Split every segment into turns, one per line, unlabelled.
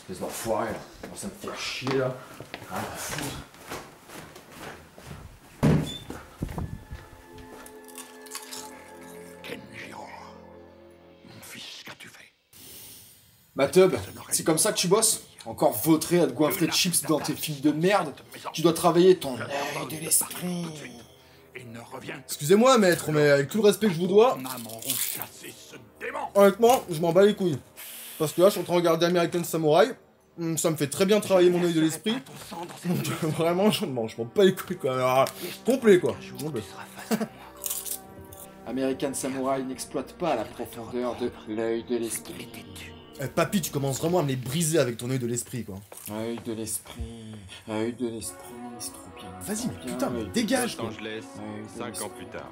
Espèce d'enfoiré là. Comment ça me fait chier là. Rien à foutre.
Kenjiro, mon fils, qu'as-tu fait?
Matub, c'est comme ça que tu bosses? Encore vautré à te goinfrer de chips dans tes films de merde? Tu dois travailler ton œil de l'esprit.
Excusez-moi maître, mais avec tout le respect que je vous dois, honnêtement, je m'en bats les couilles. Parce que là, je suis en train de regarder American Samurai, ça me fait très bien travailler mon œil de l'esprit. Donc vraiment, je m'en bats les couilles quoi. Alors, complet quoi. Complet.
American Samurai n'exploite pas la profondeur de l'œil de l'esprit.
Papy, tu commences vraiment à me les briser avec ton œil de l'esprit quoi.
Œil de l'esprit, c'est trop bien.
Vas-y, mais putain, mais dégage quoi.
Los Angeles, 5 ans plus tard.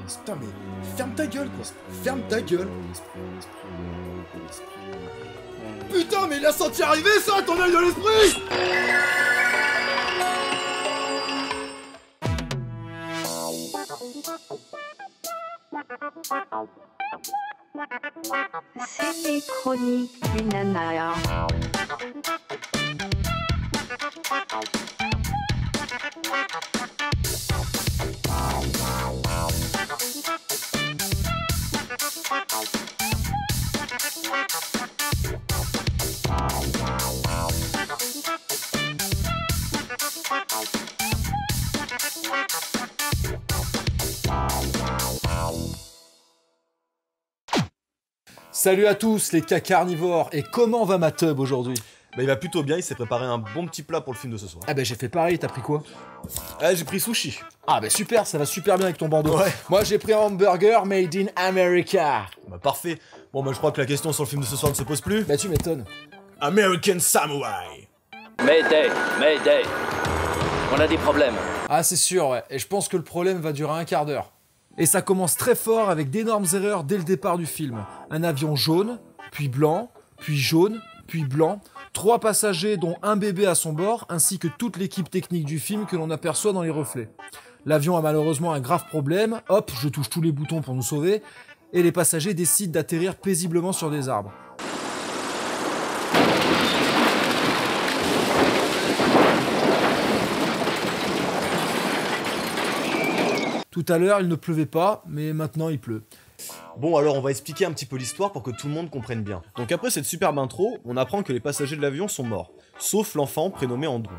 Putain, mais ferme ta gueule quoi. Ferme ta gueule. Putain, mais il a senti arriver ça, ton œil de l'esprit!
C'est les chroniques du nana.
Salut à tous les cas carnivores, et comment va ma tub aujourd'hui?
Bah il va plutôt bien, il s'est préparé un bon petit plat pour le film de ce soir.
Ah bah j'ai fait pareil, t'as pris quoi?
J'ai pris sushi.
Ah bah super, ça va super bien avec ton bandeau.
Ouais.
Moi j'ai pris un hamburger made in America.
Bah parfait. Bon bah je crois que la question sur le film de ce soir ne se pose plus.
Bah tu m'étonnes.
American Samurai.
Mayday, Mayday. On a des problèmes.
Ah c'est sûr ouais, et je pense que le problème va durer un quart d'heure. Et ça commence très fort avec d'énormes erreurs dès le départ du film. Un avion jaune, puis blanc, puis jaune, puis blanc. 3 passagers dont un bébé à son bord, ainsi que toute l'équipe technique du film que l'on aperçoit dans les reflets. L'avion a malheureusement un grave problème, hop, je touche tous les boutons pour nous sauver, et les passagers décident d'atterrir paisiblement sur des arbres. Tout à l'heure, il ne pleuvait pas, mais maintenant il pleut.
Bon alors on va expliquer un petit peu l'histoire pour que tout le monde comprenne bien. Donc après cette superbe intro, on apprend que les passagers de l'avion sont morts, sauf l'enfant prénommé Andrew.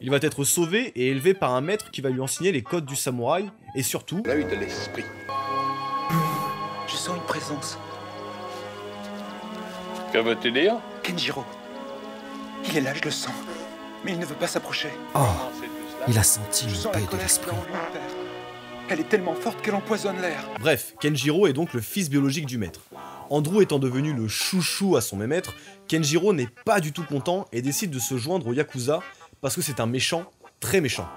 Il va être sauvé et élevé par un maître qui va lui enseigner les codes du samouraï, et surtout...
L'œil de l'esprit. Je sens une présence.
Que veux-tu dire?
Kenjiro. Il est là, je le sens. Mais il ne veut pas s'approcher.
Oh, il a senti
Je
une
sens la
paix de
colère
l'esprit.
qui est en lui, père. Elle est tellement forte qu'elle empoisonne l'air.
Bref, Kenjiro est donc le fils biologique du maître. Andrew étant devenu le chouchou à son maître, Kenjiro n'est pas du tout content et décide de se joindre au Yakuza parce que c'est un méchant, très méchant.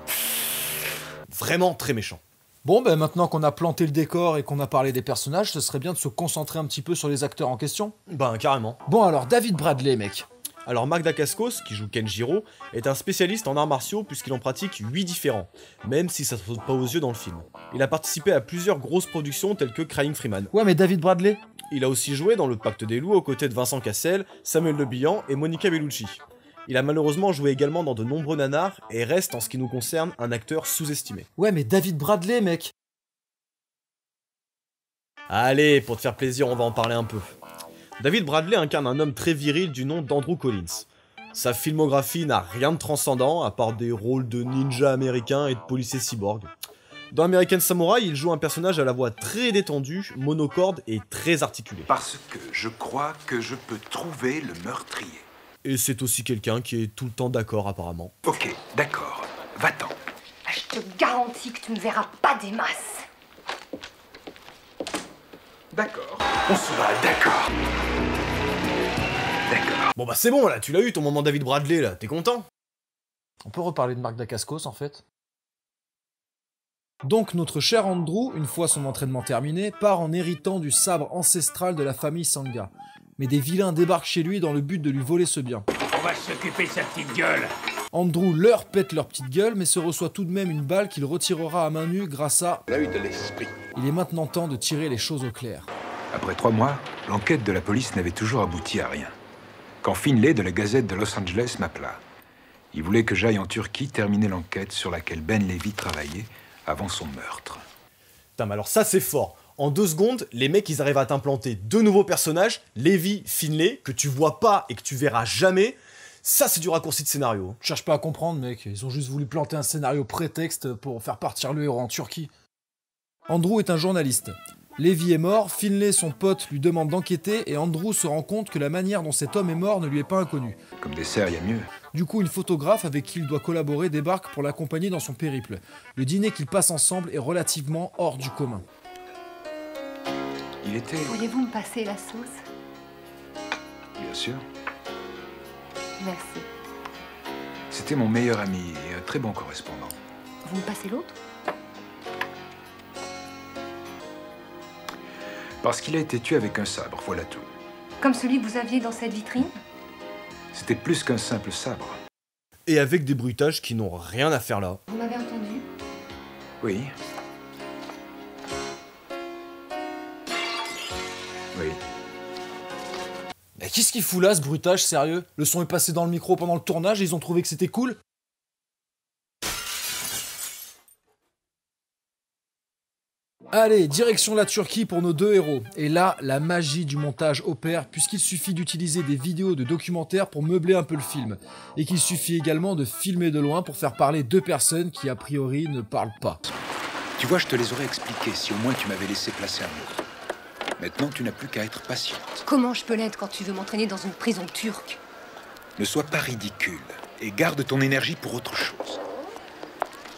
Vraiment très méchant.
Bon, ben maintenant qu'on a planté le décor et qu'on a parlé des personnages, ce serait bien de se concentrer un petit peu sur les acteurs en question.
Ben carrément.
Bon alors, David Bradley, mec.
Alors Mark Dacascos, qui joue Kenjiro, est un spécialiste en arts martiaux puisqu'il en pratique 8 différents, même si ça ne saute pas aux yeux dans le film. Il a participé à plusieurs grosses productions telles que Crying Freeman.
Ouais, mais David Bradley?
Il a aussi joué dans Le Pacte des Loups aux côtés de Vincent Cassel, Samuel Le Bihan et Monica Bellucci. Il a malheureusement joué également dans de nombreux nanars et reste, en ce qui nous concerne, un acteur sous-estimé.
Ouais, mais David Bradley, mec.
Allez, pour te faire plaisir, on va en parler un peu. David Bradley incarne un homme très viril du nom d'Andrew Collins. Sa filmographie n'a rien de transcendant, à part des rôles de ninja américain et de policier cyborg. Dans American Samurai, il joue un personnage à la voix très détendue, monocorde et très articulée.
Parce que je crois que je peux trouver le meurtrier.
Et c'est aussi quelqu'un qui est tout le temps d'accord apparemment.
Ok, d'accord. Va-t'en.
Je te garantis que tu ne verras pas des masses.
D'accord. On se va, d'accord. D'accord.
Bon bah c'est bon là, tu l'as eu ton moment David Bradley là, t'es content?
On peut reparler de Mark Dacascos, en fait. Donc notre cher Andrew, une fois son entraînement terminé, part en héritant du sabre ancestral de la famille Sanga. Mais des vilains débarquent chez lui dans le but de lui voler ce bien.
On va s'occuper de sa petite gueule.
Andrew leur pète leur petite gueule, mais se reçoit tout de même une balle qu'il retirera à main nue grâce à...
L'œil de l'esprit.
Il est maintenant temps de tirer les choses au clair.
Après 3 mois, l'enquête de la police n'avait toujours abouti à rien. quand Finlay de la Gazette de Los Angeles m'appela. Il voulait que j'aille en Turquie terminer l'enquête sur laquelle Ben Levy travaillait avant son meurtre.
Putain, mais alors ça c'est fort. En 2 secondes, les mecs ils arrivent à t'implanter 2 nouveaux personnages, Levy, Finlay, que tu vois pas et que tu verras jamais. Ça c'est du raccourci de scénario.
Cherche pas à comprendre, mec. Ils ont juste voulu planter un scénario prétexte pour faire partir le héros en Turquie. Andrew est un journaliste. Levy est mort, Finlay, son pote, lui demande d'enquêter et Andrew se rend compte que la manière dont cet homme est mort ne lui est pas inconnue.
Comme dessert, il y a mieux.
Du coup, une photographe avec qui il doit collaborer débarque pour l'accompagner dans son périple. Le dîner qu'ils passent ensemble est relativement hors du commun.
Il était...
Pourriez-vous me passer la sauce?
Bien sûr.
Merci.
C'était mon meilleur ami et un très bon correspondant.
Vous me passez l'autre?
Parce qu'il a été tué avec un sabre, voilà tout.
Comme celui que vous aviez dans cette vitrine?
C'était plus qu'un simple sabre.
Et avec des bruitages qui n'ont rien à faire là.
Vous m'avez entendu?
Oui. Oui.
Mais qu'est-ce qu'il fout là, ce bruitage, sérieux? Le son est passé dans le micro pendant le tournage et ils ont trouvé que c'était cool? Allez, direction la Turquie pour nos 2 héros. Et là, la magie du montage opère, puisqu'il suffit d'utiliser des vidéos de documentaires pour meubler un peu le film. Et qu'il suffit également de filmer de loin pour faire parler 2 personnes qui, a priori, ne parlent pas.
Tu vois, je te les aurais expliqués si au moins tu m'avais laissé placer un mot. Maintenant, tu n'as plus qu'à être patiente.
Comment je peux l'être quand tu veux m'entraîner dans une prison turque?
Ne sois pas ridicule et garde ton énergie pour autre chose.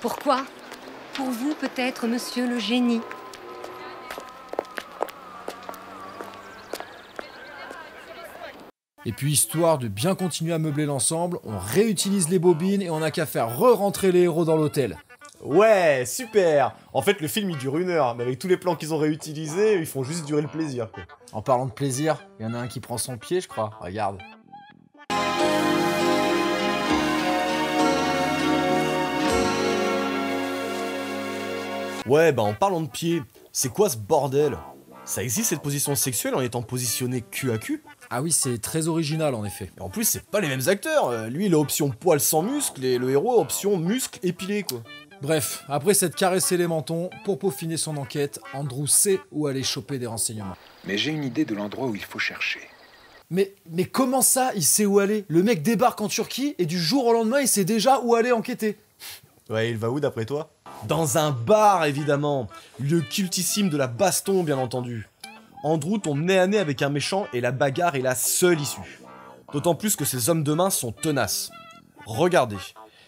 Pourquoi? Pour vous, peut-être, monsieur le génie.
Et puis, histoire de bien continuer à meubler l'ensemble, on réutilise les bobines et on n'a qu'à faire re-rentrer les héros dans l'hôtel.
Ouais, super. En fait, le film il dure 1 heure, mais avec tous les plans qu'ils ont réutilisés, ils font juste durer le plaisir, quoi.
En parlant de plaisir, il y en a un qui prend son pied, je crois. Regarde.
Ouais, bah en parlant de pied, c'est quoi ce bordel? Ça existe cette position sexuelle en étant positionné cul à cul?
Ah oui, c'est très original en effet.
Et en plus, c'est pas les mêmes acteurs. Lui, il a option poil sans muscle et le héros a option muscle épilé, quoi.
Bref, après s'être caressé les mentons, pour peaufiner son enquête, Andrew sait où aller choper des renseignements.
Mais j'ai une idée de l'endroit où il faut chercher.
Mais comment ça, il sait où aller? Le mec débarque en Turquie et du jour au lendemain, il sait déjà où aller enquêter.
Ouais, il va où d'après toi? Dans un bar, évidemment. Lieu cultissime de la baston, bien entendu. Andrew tombe nez à nez avec un méchant et la bagarre est la seule issue. D'autant plus que ces hommes de main sont tenaces. Regardez,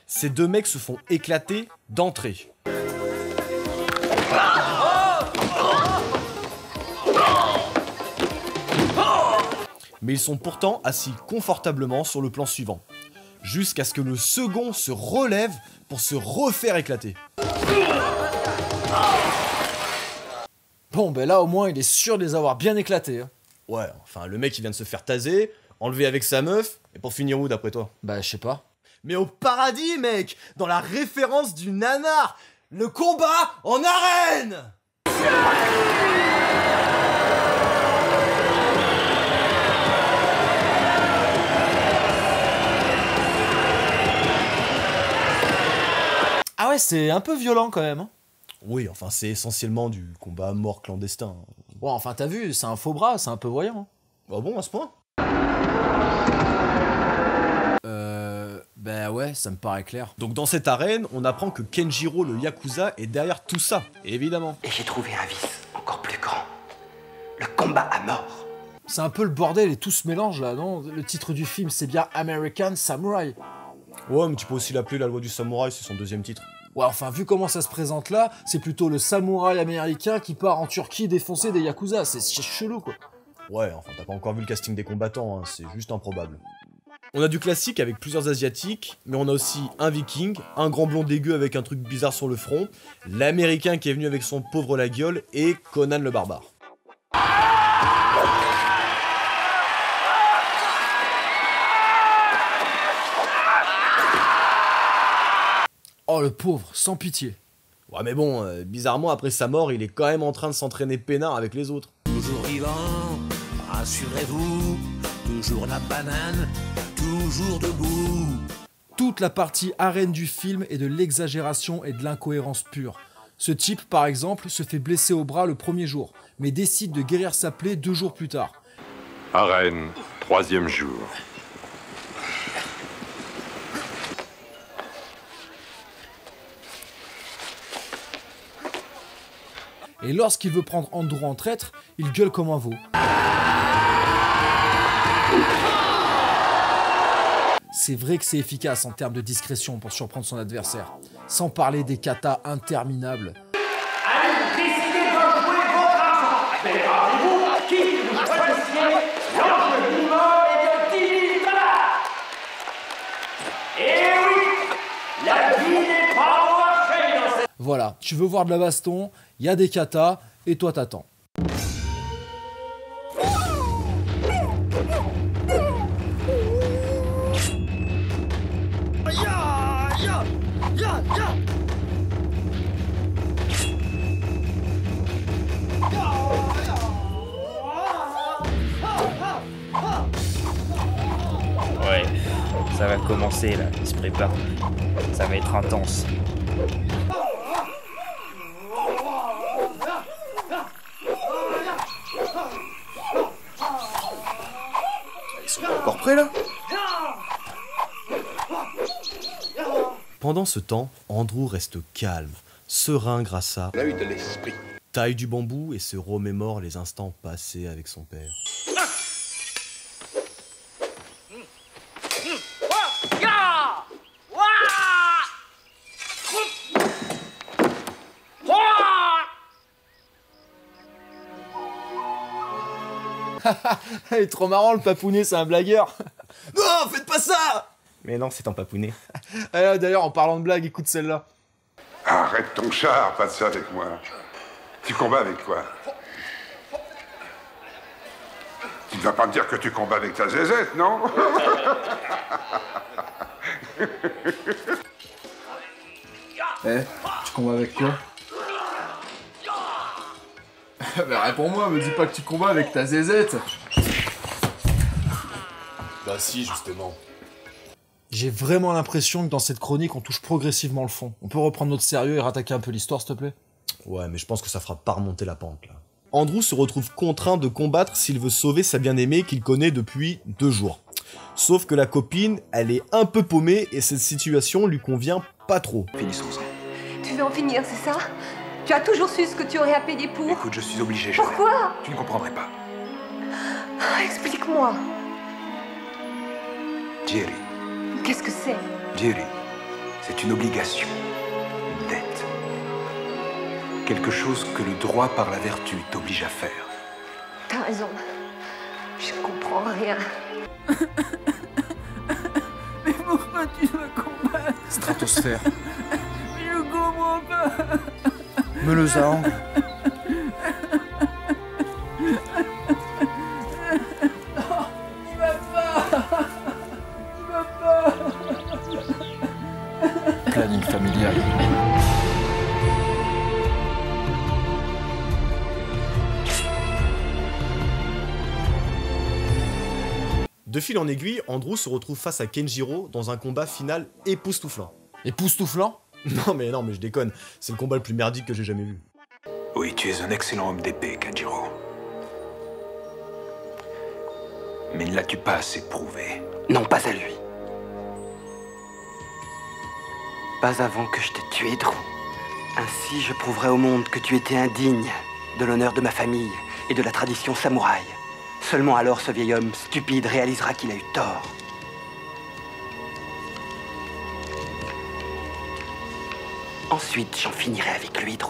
ces 2 mecs se font éclater d'entrée. Mais ils sont pourtant assis confortablement sur le plan suivant, jusqu'à ce que le second se relève pour se refaire éclater.
Bon, ben là au moins il est sûr de les avoir bien éclatés. Hein.
Ouais, enfin le mec il vient de se faire taser, enlever avec sa meuf, et pour finir où d'après toi?
Bah je sais pas.
Mais au paradis, mec! Dans la référence du nanar! Le combat en arène!
Ah ouais, c'est un peu violent quand même. Hein.
Oui, enfin c'est essentiellement du combat mort clandestin.
Bon, enfin t'as vu, c'est un faux bras, c'est un peu voyant. Hein.
Ah bon, à ce point?
Bah ouais, ça me paraît clair.
Donc dans cette arène, on apprend que Kenjiro le Yakuza est derrière tout ça, évidemment.
Et j'ai trouvé un vice encore plus grand. Le combat à mort.
C'est un peu le bordel et tout se mélange là, non? Le titre du film, c'est bien American Samurai.
Ouais, mais tu peux aussi l'appeler La Loi du Samouraï, c'est son 2e titre.
Ouais, enfin, vu comment ça se présente là, c'est plutôt le samouraï américain qui part en Turquie défoncer des Yakuza. C'est chelou, quoi.
Ouais, enfin, t'as pas encore vu le casting des combattants, hein, c'est juste improbable. On a du classique avec plusieurs asiatiques, mais on a aussi un viking, un grand blond dégueu avec un truc bizarre sur le front, l'américain qui est venu avec son pauvre la gueule, et Conan le barbare.
Oh le pauvre, sans pitié.
Ouais mais bon, bizarrement après sa mort, il est quand même en train de s'entraîner peinard avec les autres.
Toujours vivant, rassurez-vous, toujours la banane, toujours debout.
Toute la partie arène du film est de l'exagération et de l'incohérence pure. Ce type, par exemple, se fait blesser au bras le premier jour, mais décide de guérir sa plaie 2 jours plus tard.
Arène, 3e jour.
Et lorsqu'il veut prendre Andrew en traître, il gueule comme un veau. C'est vrai que c'est efficace en termes de discrétion pour surprendre son adversaire. Sans parler des katas interminables.
Allez, décidez de jouer votre argent. Mais rendez-vous à qui vous choisissiez l'ordre minimum est de 10 000 $. Et oui, la vie n'est pas au marché dans cette...
Voilà, tu veux voir de la baston, il y a des katas, et toi t'attends.
Ouais, ça va commencer là, il se prépare. Ça va être intense.
Ils sont pas encore prêts là?
Pendant ce temps, Andrew reste calme, serein grâce à
L'œil de l'esprit.
taille du bambou et se remémore les instants passés avec son père.
Il est trop marrant le papounet, c'est un blagueur.
Non, faites pas ça! Mais non, c'est un papounet.
D'ailleurs, en parlant de blague, écoute celle-là.
Arrête ton char, pas de ça avec moi. Tu combats avec quoi? Tu ne vas pas me dire que tu combats avec ta zézette, non?
Tu combats avec quoi? Bah réponds-moi, me dis pas que tu combats avec ta zézette.
Bah si, justement.
J'ai vraiment l'impression que dans cette chronique, on touche progressivement le fond. On peut reprendre notre sérieux et rattaquer un peu l'histoire, s'il te plaît?
Ouais, mais je pense que ça fera pas remonter la pente, là. Andrew se retrouve contraint de combattre s'il veut sauver sa bien-aimée qu'il connaît depuis 2 jours. Sauf que la copine, elle est un peu paumée et cette situation lui convient pas trop.
Finissons-en.
Tu veux en finir, c'est ça? Tu as toujours su ce que tu aurais à payer pour?
Écoute, je suis obligé, Joël.
Pourquoi?
Tu ne comprendrais pas.
Explique-moi.
Jerry.
Qu'est-ce que c'est?
Jerry, c'est une obligation, une dette. Quelque chose que le droit par la vertu t'oblige à faire.
T'as raison. Je comprends rien.
Mais pourquoi tu dois combattre?
Stratosphère.
Je comprends pas.
Meuleuse à angle.
Il va pas. Il va pas.
Planning familial.
De fil en aiguille, Andrew se retrouve face à Kenjiro dans un combat final époustouflant.
Époustouflant?
Non mais je déconne, c'est le combat le plus merdique que j'ai jamais vu.
Oui, tu es un excellent homme d'épée, Kenjiro. Mais ne l'as-tu pas assez prouvé?
Non, pas à lui. Pas avant que je t'ai tué, Drew. Ainsi, je prouverai au monde que tu étais indigne de l'honneur de ma famille et de la tradition samouraï. Seulement alors ce vieil homme stupide réalisera qu'il a eu tort. Ensuite, j'en finirai avec lui, Drew.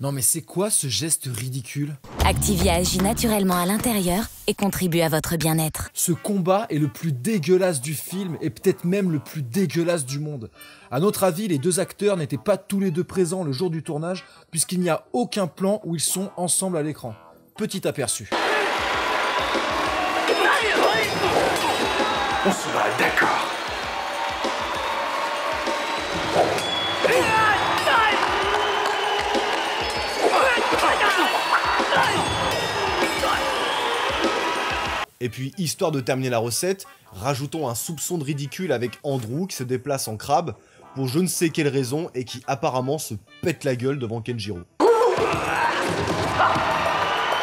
Non mais c'est quoi ce geste ridicule?
Activia agit naturellement à l'intérieur et contribue à votre bien-être.
Ce combat est le plus dégueulasse du film et peut-être même le plus dégueulasse du monde. À notre avis, les 2 acteurs n'étaient pas tous les 2 présents le jour du tournage puisqu'il n'y a aucun plan où ils sont ensemble à l'écran. Petit aperçu.
On se bat, d'accord.
Et puis, histoire de terminer la recette, rajoutons un soupçon de ridicule avec Andrew qui se déplace en crabe pour je ne sais quelle raison et qui apparemment se pète la gueule devant Kenjiro.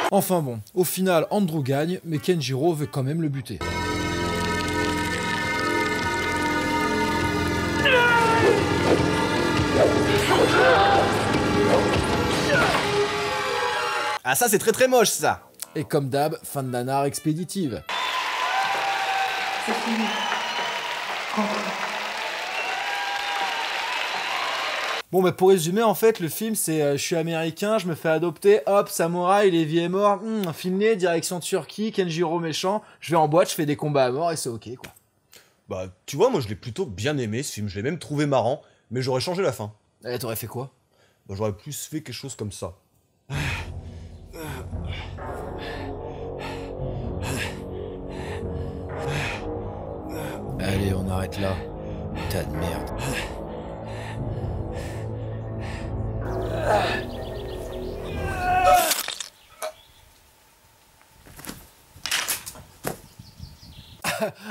Enfin bon, au final, Andrew gagne, mais Kenjiro veut quand même le buter.
Ah ça c'est très moche ça.
Et comme d'hab, fin de nanar expéditive.
C'est fini.
Bon bah pour résumer en fait le film c'est je suis américain, je me fais adopter, hop samouraï, Lévi est mort, filmé, direction Turquie, Kenjiro méchant, je vais en boîte, je fais des combats à mort et c'est ok quoi.
Bah tu vois moi je l'ai plutôt bien aimé ce film, je l'ai même trouvé marrant, mais j'aurais changé la fin.
Eh t'aurais fait quoi?
Bah j'aurais plus fait quelque chose comme ça.
Allez on arrête là, tas de merde.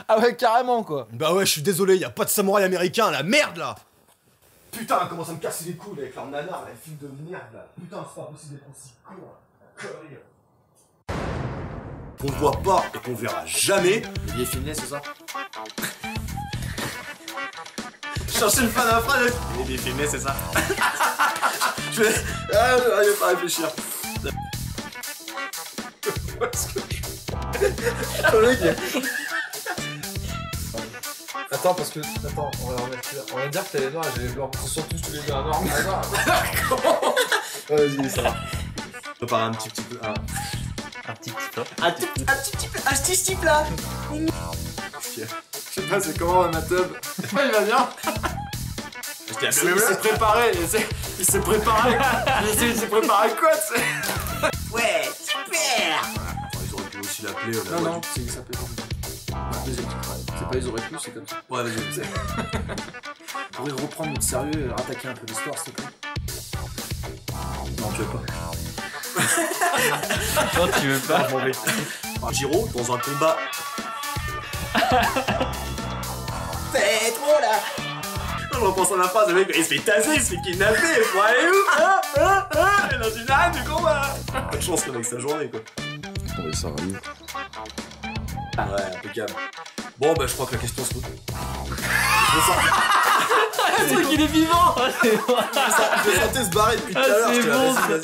Ah ouais carrément quoi.
Bah ouais je suis désolé, y a pas de samouraï américain, la merde là. Putain comment ça me casse les couilles avec leur nanar, les films de merde là. Putain c'est pas possible d'être aussi con là. Qu'on voit pas et qu'on verra jamais.
Il est filmé c'est ça?
Chercher une fin d'un phrase. Il est filmé c'est ça. Je vais... Ah j'arrive pas à réfléchir.
Attends parce que... Attends, on va remettre là. On va dire que t'as les noirs et j'ai les blancs. Ce sont tous les deux un noir.
Vas-y ça va. Je prépare un petit peu. Un petit peu. Un petit peu là.
Je sais pas c'est comment ma tub. Il va bien. Il s'est préparé, il s'est préparé quoi tu sais.
Ouais, super. Ils auraient pu aussi l'appeler.
Non, c'est il s'appelle comme ça. C'est pas ils auraient pu, c'est comme ça.
Ouais, vas-y, vas-y.
On pourrait reprendre notre sérieux et rattaquer un peu l'histoire, s'il te plaît. Non, tu veux pas.
Non, tu veux pas.
Jiro, dans un combat.
C'est trop là.
Je repense à la phrase, le mec il se fait taser, il se fait kidnapper, il faut aller où? Et dans une arène de combat. Pas de chance avec sa journée quoi.
Ouais, ça arrive.
Ouais, impeccable. Bon bah je crois que la question se pose.
Le truc il est vivant.
Je le sentais se barrer depuis tout à l'heure.
C'est bon,
vas-y.